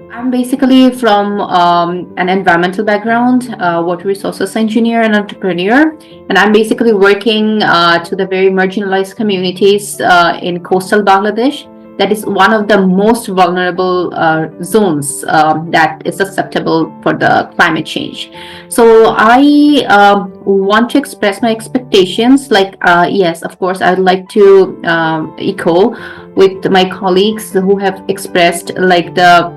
I'm basically from an environmental background, water resources engineer and entrepreneur, and I'm basically working to the very marginalized communities in coastal Bangladesh. That is one of the most vulnerable zones that is susceptible for the climate change. So I want to express my expectations. Yes, of course, I would like to echo with my colleagues who have expressed like the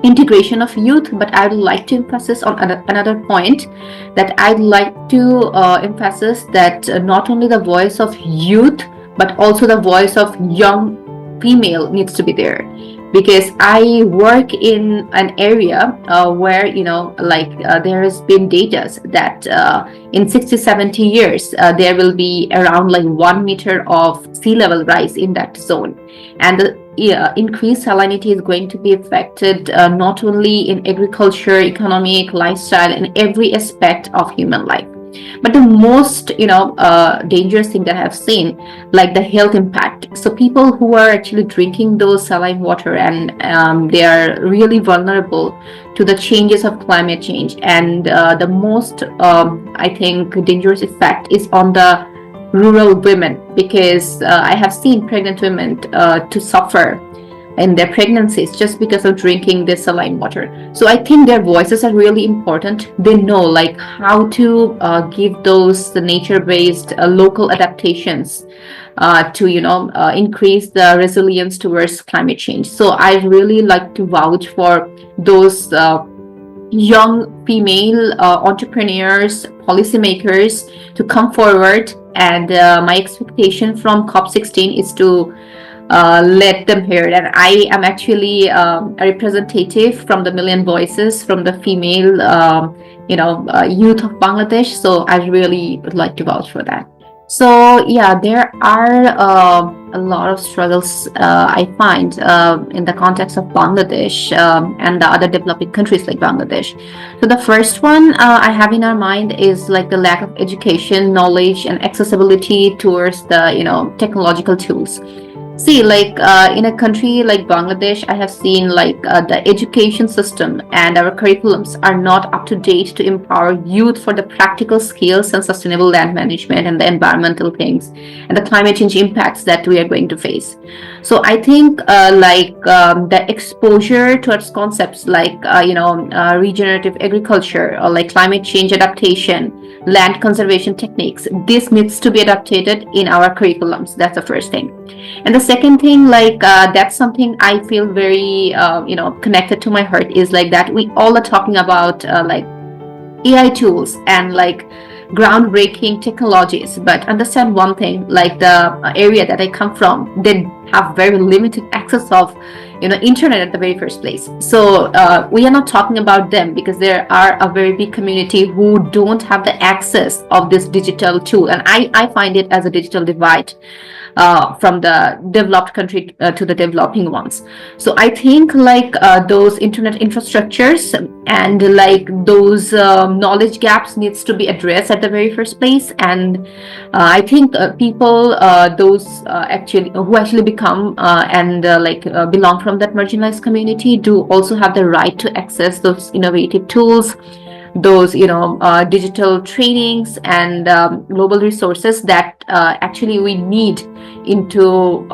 integration of youth, but I'd like to emphasize on another point, that I'd like to emphasize that not only the voice of youth but also the voice of young female needs to be there, because I work in an area where there has been data that in 60 70 years there will be around like 1 meter of sea level rise in that zone, and the increased salinity is going to be affected not only in agriculture, economic, lifestyle, and every aspect of human life. But the most dangerous thing that I've seen, like the health impact. So people who are actually drinking those saline water, and they are really vulnerable to the changes of climate change. And the most I think dangerous effect is on the rural women, because I have seen pregnant women to suffer in their pregnancies just because of drinking this saline water. So I think their voices are really important. They know like how to give those the nature-based local adaptations to increase the resilience towards climate change. So I really like to vouch for those young female entrepreneurs, policymakers to come forward. And my expectation from COP16 is to let them hear it. And I am actually a representative from the Million Voices, from the female, youth of Bangladesh. So I really would like to vouch for that. So yeah, there are a lot of struggles I find in the context of Bangladesh and the other developing countries like Bangladesh. So the first one I have in our mind is like the lack of education, knowledge, and accessibility towards the technological tools. See, like in a country like Bangladesh, I have seen like the education system and our curriculums are not up to date to empower youth for the practical skills and sustainable land management and the environmental things and the climate change impacts that we are going to face. So I think the exposure towards concepts like regenerative agriculture or like climate change adaptation, land conservation techniques, this needs to be adapted in our curriculums. That's the first thing. And the second thing, that's something I feel very connected to my heart, is like that we all are talking about like AI tools and like groundbreaking technologies, but understand one thing, like the area that I come from, they have very limited access of internet at the very first place. So we are not talking about them, because there are a very big community who don't have the access of this digital tool, and I find it as a digital divide from the developed country to the developing ones. So I think like those internet infrastructures and like those knowledge gaps needs to be addressed at the very first place. And I think people those actually who actually become and belong from that marginalized community do also have the right to access those innovative tools, those digital trainings and global resources that actually we need into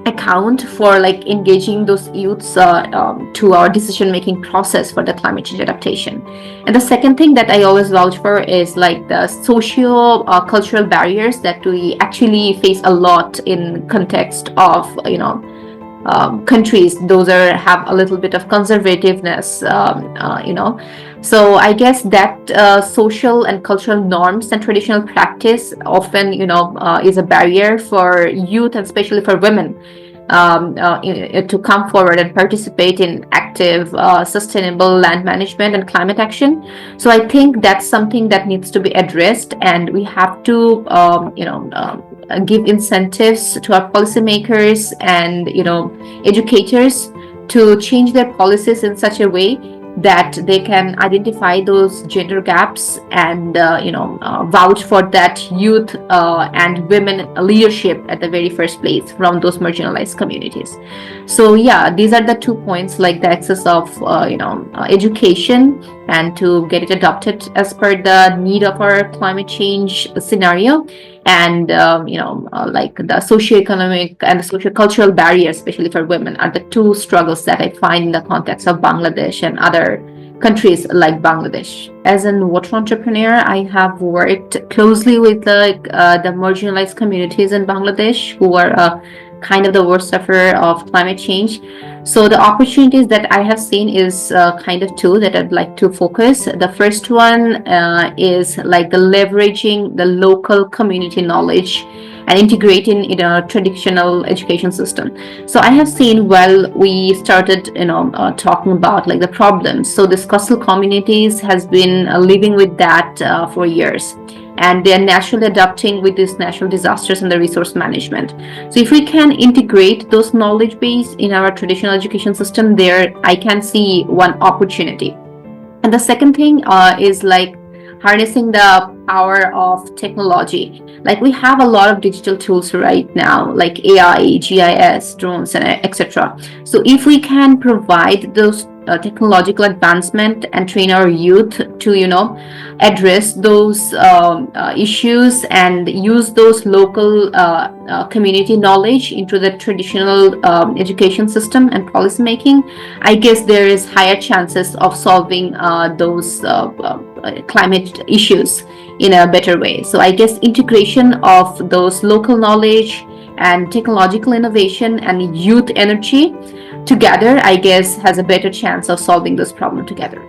account for like engaging those youths to our decision making process for the climate change adaptation. And the second thing that I always vouch for is like the socio cultural barriers that we actually face a lot in context of countries. Those have a little bit of conservativeness, so I guess that social and cultural norms and traditional practice often is a barrier for youth, and especially for women, to come forward and participate in active sustainable land management and climate action. So I think that's something that needs to be addressed, and we have to give incentives to our policymakers and educators to change their policies in such a way that they can identify those gender gaps and vouch for that youth and women leadership at the very first place from those marginalized communities. So yeah, these are the 2 points, like the access of education and to get it adopted as per the need of our climate change scenario, and like the socioeconomic and the socio-cultural barriers, especially for women, are the two struggles that I find in the context of Bangladesh and other countries like Bangladesh. As an water entrepreneur, I have worked closely with the marginalized communities in Bangladesh who are kind of the worst sufferer of climate change. So the opportunities that I have seen is kind of two that I'd like to focus. The first one is like the leveraging the local community knowledge and integrating in a traditional education system. So I have seen, while we started talking about like the problems, so this coastal communities has been living with that for years, and they're naturally adapting with these natural disasters and the resource management. So if we can integrate those knowledge base in our traditional education system, there I can see one opportunity. And the second thing is like harnessing the power of technology. Like we have a lot of digital tools right now, like AI, GIS, drones, and etc. So if we can provide those technological advancement and train our youth to address those issues and use those local community knowledge into the traditional education system and policy making, I guess there is higher chances of solving those climate issues in a better way. So I guess integration of those local knowledge and technological innovation and youth energy together, I guess, has a better chance of solving this problem together.